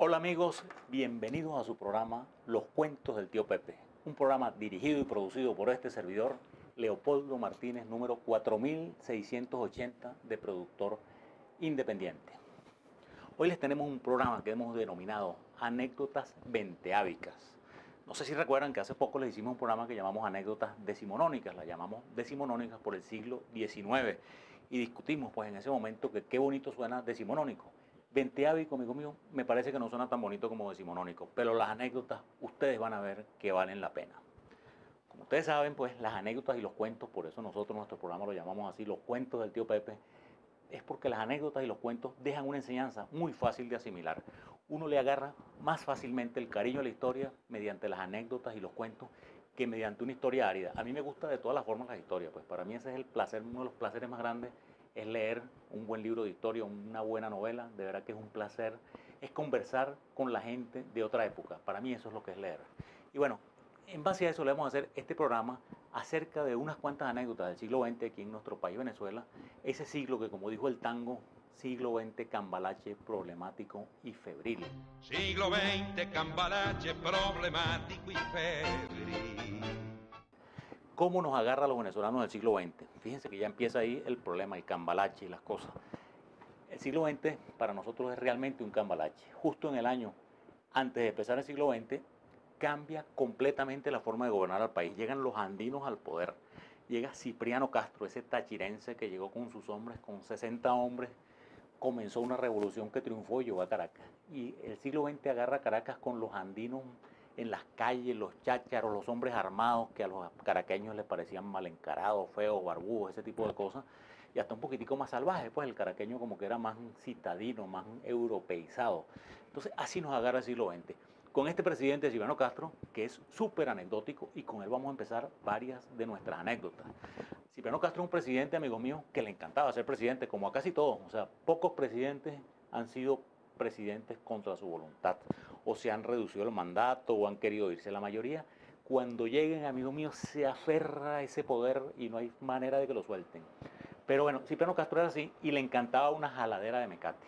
Hola amigos, bienvenidos a su programa Los Cuentos del Tío Pepe, un programa dirigido y producido por este servidor, Leopoldo Martínez, número 4680 de productor independiente. Hoy les tenemos un programa que hemos denominado Anécdotas Venteávicas. No sé si recuerdan que hace poco les hicimos un programa que llamamos Anécdotas Decimonónicas, la llamamos Decimonónicas por el siglo XIX y discutimos pues en ese momento que qué bonito suena decimonónico. Venteávico, amigo mío, me parece que no suena tan bonito como decimonónico, pero las anécdotas ustedes van a ver que valen la pena. Como ustedes saben, pues las anécdotas y los cuentos, por eso nosotros nuestro programa lo llamamos así, Los Cuentos del Tío Pepe, es porque las anécdotas y los cuentos dejan una enseñanza muy fácil de asimilar. Uno le agarra más fácilmente el cariño a la historia mediante las anécdotas y los cuentos que mediante una historia árida. A mí me gusta de todas las formas la historia, pues para mí ese es el placer, uno de los placeres más grandes es leer un buen libro de historia, una buena novela, de verdad que es un placer, es conversar con la gente de otra época, para mí eso es lo que es leer. Y bueno, en base a eso le vamos a hacer este programa acerca de unas cuantas anécdotas del siglo XX aquí en nuestro país, Venezuela, ese siglo que como dijo el tango, siglo XX cambalache, problemático y febril. Siglo XX cambalache, problemático y febril. ¿Cómo nos agarra a los venezolanos del siglo XX? Fíjense que ya empieza ahí el problema, el cambalache y las cosas. El siglo XX para nosotros es realmente un cambalache. Justo en el año antes de empezar el siglo XX, cambia completamente la forma de gobernar al país. Llegan los andinos al poder. Llega Cipriano Castro, ese tachirense que llegó con sus hombres, con 60 hombres, comenzó una revolución que triunfó y llegó a Caracas. Y el siglo XX agarra a Caracas con los andinos en las calles, los chácharos, los hombres armados que a los caraqueños les parecían mal encarados, feos, barbudos, ese tipo de cosas, y hasta un poquitico más salvaje, pues el caraqueño como que era más citadino, más europeizado. Entonces así nos agarra el siglo XX. Con este presidente Cipriano Castro, que es súper anecdótico, y con él vamos a empezar varias de nuestras anécdotas. Cipriano Castro es un presidente, amigo mío, que le encantaba ser presidente, como a casi todos. O sea, pocos presidentes han sido presidentes contra su voluntad, o se han reducido el mandato, o han querido irse. La mayoría, cuando lleguen, amigo mío, se aferra a ese poder y no hay manera de que lo suelten. Pero bueno, Cipriano Castro era así y le encantaba una jaladera de mecate.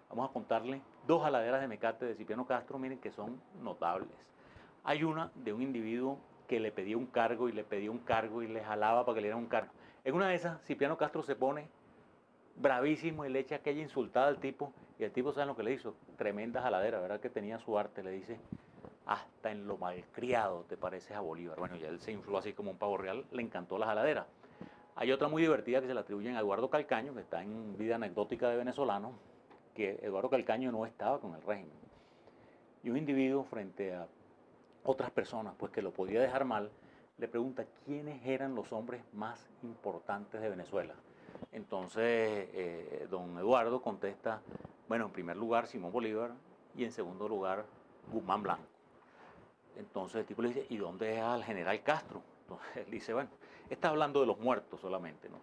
Vamos a contarle dos jaladeras de mecate de Cipriano Castro, miren que son notables. Hay una de un individuo que le pedía un cargo y le pedía un cargo y le jalaba para que le diera un cargo. En una de esas, Cipriano Castro se pone bravísimo y le echa aquella insultada al tipo, y el tipo, ¿saben lo que le hizo? Tremenda jaladera, ¿verdad? Que tenía su arte, le dice, hasta en lo malcriado te pareces a Bolívar. Bueno, ya él se infló así como un pavo real, le encantó la jaladera. Hay otra muy divertida que se le atribuyen a Eduardo Calcaño, que está en Vida Anecdótica de Venezolano, que Eduardo Calcaño no estaba con el régimen. Y un individuo frente a otras personas, pues que lo podía dejar mal, le pregunta quiénes eran los hombres más importantes de Venezuela. Entonces, don Eduardo contesta, bueno, en primer lugar Simón Bolívar y en segundo lugar Guzmán Blanco. Entonces el tipo le dice, ¿y dónde es al general Castro? Entonces él dice, bueno, está hablando de los muertos solamente, ¿no?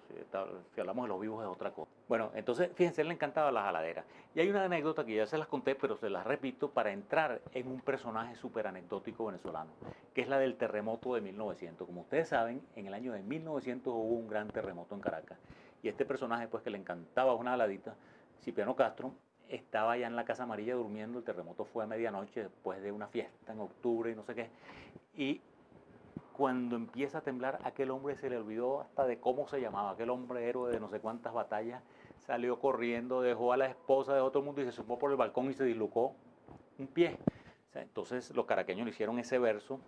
Si hablamos de los vivos es otra cosa. Bueno, entonces fíjense, él le encantaba la jaladera. Y hay una anécdota que ya se las conté, pero se las repito para entrar en un personaje súper anecdótico venezolano, que es la del terremoto de 1900. Como ustedes saben, en el año de 1900 hubo un gran terremoto en Caracas. Y este personaje, pues que le encantaba una jaladita, Cipriano Castro, estaba ya en la Casa Amarilla durmiendo, el terremoto fue a medianoche después de una fiesta en octubre y no sé qué, y cuando empieza a temblar, aquel hombre se le olvidó hasta de cómo se llamaba, aquel hombre héroe de no sé cuántas batallas, salió corriendo, dejó a la esposa de otro mundo y se sumó por el balcón y se dislocó un pie. O sea, entonces los caraqueños le hicieron ese verso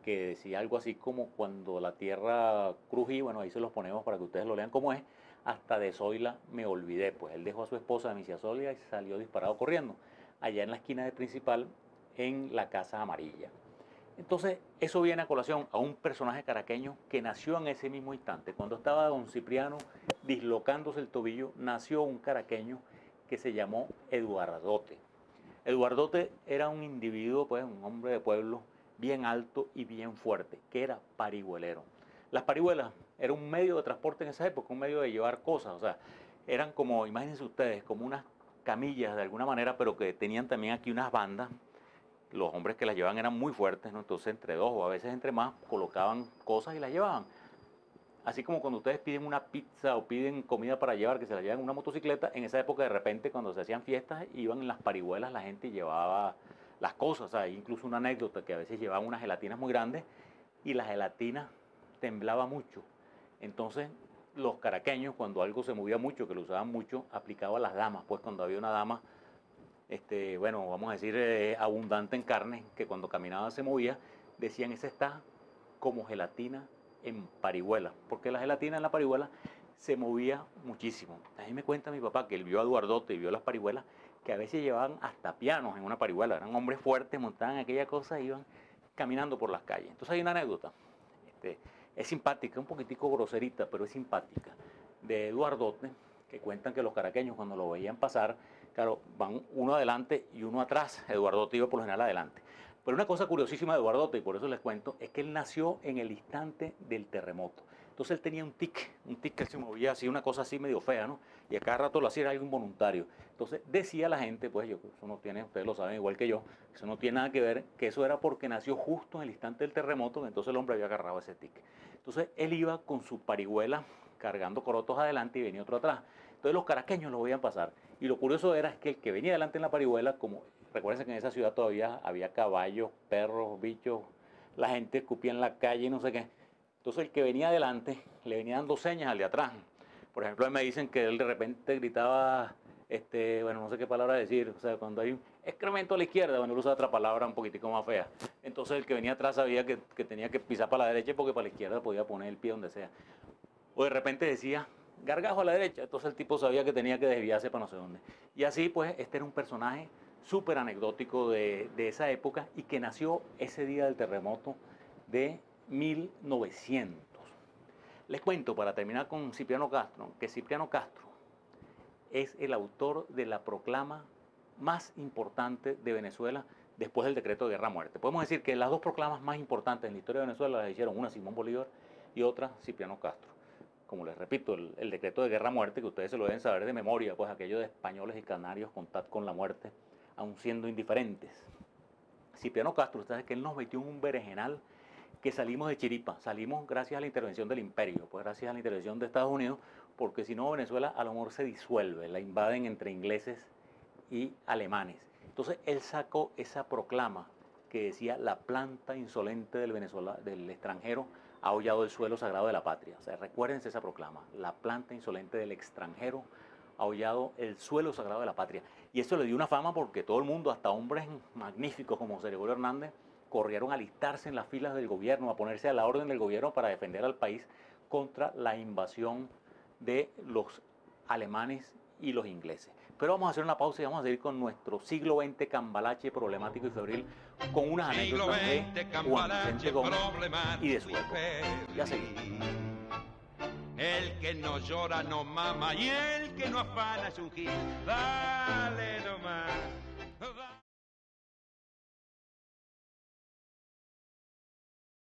que decía algo así como cuando la tierra crujía, bueno, ahí se los ponemos para que ustedes lo lean como es, hasta de Zoila me olvidé, pues él dejó a su esposa Misia Zoila y salió disparado corriendo, allá en la esquina de Principal, en la Casa Amarilla. Entonces, eso viene a colación a un personaje caraqueño que nació en ese mismo instante. Cuando estaba don Cipriano dislocándose el tobillo, nació un caraqueño que se llamó Eduardote. Eduardote era un individuo, pues un hombre de pueblo, bien alto y bien fuerte, que era parihuelero. Las parihuelas eran un medio de transporte en esa época, un medio de llevar cosas, o sea, eran como, imagínense ustedes, como unas camillas de alguna manera, pero que tenían también aquí unas bandas. Los hombres que las llevaban eran muy fuertes, ¿no? Entonces entre dos o a veces entre más colocaban cosas y las llevaban. así como cuando ustedes piden una pizza o piden comida para llevar, que se la llevan en una motocicleta, en esa época de repente cuando se hacían fiestas, iban en las parihuelas, la gente llevaba las cosas. O sea, hay incluso una anécdota que a veces llevaban unas gelatinas muy grandes y la gelatina temblaba mucho. Entonces los caraqueños, cuando algo se movía mucho, que lo usaban mucho, aplicaban las damas. Pues cuando había una dama, bueno, vamos a decir, abundante en carne, que cuando caminaba se movía, decían, esa está como gelatina en parihuela, porque la gelatina en la parihuela se movía muchísimo. A mí me cuenta mi papá que él vio a Eduardote y vio las parihuelas, que a veces llevaban hasta pianos en una parihuela. Eran hombres fuertes, montaban aquella cosa e iban caminando por las calles. Entonces hay una anécdota, es simpática, un poquitico groserita, pero es simpática, de Eduardote, que cuentan que los caraqueños cuando lo veían pasar, claro, van uno adelante y uno atrás. Eduardote iba por lo general adelante. Pero una cosa curiosísima de Eduardote, y por eso les cuento, es que él nació en el instante del terremoto. Entonces él tenía un tic que se movía así, una cosa así medio fea, ¿no? Y a cada rato lo hacía, era algo involuntario. Entonces decía la gente, pues eso no tiene, ustedes lo saben igual que yo, eso no tiene nada que ver, que eso era porque nació justo en el instante del terremoto, entonces el hombre había agarrado ese tic. Entonces él iba con su parihuela cargando corotos adelante y venía otro atrás. Entonces los caraqueños lo veían pasar. Y lo curioso era que el que venía adelante en la parihuela, como recuerden que en esa ciudad todavía había caballos, perros, bichos, la gente escupía en la calle y no sé qué. Entonces el que venía adelante le venía dando señas al de atrás. Por ejemplo, me dicen que él de repente gritaba, bueno, no sé qué palabra decir, o sea, cuando hay un excremento a la izquierda, bueno, él usa otra palabra un poquitico más fea. Entonces el que venía atrás sabía que tenía que pisar para la derecha porque para la izquierda podía poner el pie donde sea. O de repente decía, gargajo a la derecha, entonces el tipo sabía que tenía que desviarse para no sé dónde. Y así, pues, este era un personaje súper anecdótico de esa época y que nació ese día del terremoto de 1900. Les cuento, para terminar con Cipriano Castro, que Cipriano Castro es el autor de la proclama más importante de Venezuela después del decreto de guerra-muerte. Podemos decir que las dos proclamas más importantes en la historia de Venezuela las hicieron una Simón Bolívar y otra Cipriano Castro. Como les repito, el decreto de guerra-muerte, que ustedes se lo deben saber de memoria, pues aquello de españoles y canarios contad con la muerte, aun siendo indiferentes. Cipriano Castro, ustedes saben que él nos metió en un berenjenal que salimos de chiripa, salimos gracias a la intervención del imperio, pues gracias a la intervención de Estados Unidos, porque si no Venezuela a lo mejor se disuelve, la invaden entre ingleses y alemanes. Entonces él sacó esa proclama que decía, la planta insolente del extranjero ha hollado el suelo sagrado de la patria. O sea, recuérdense esa proclama, la planta insolente del extranjero ha hollado el suelo sagrado de la patria. Y eso le dio una fama porque todo el mundo, hasta hombres magníficos como José Gregorio Hernández, corrieron a alistarse en las filas del gobierno, a ponerse a la orden del gobierno para defender al país contra la invasión de los alemanes y los ingleses. Pero vamos a hacer una pausa y vamos a seguir con nuestro siglo XX cambalache problemático y febril, con unas anécdotas de Juan Vicente Gómez y de su época. Ya seguimos. El que no llora no mama y el que no afana es un gil. Dale nomás.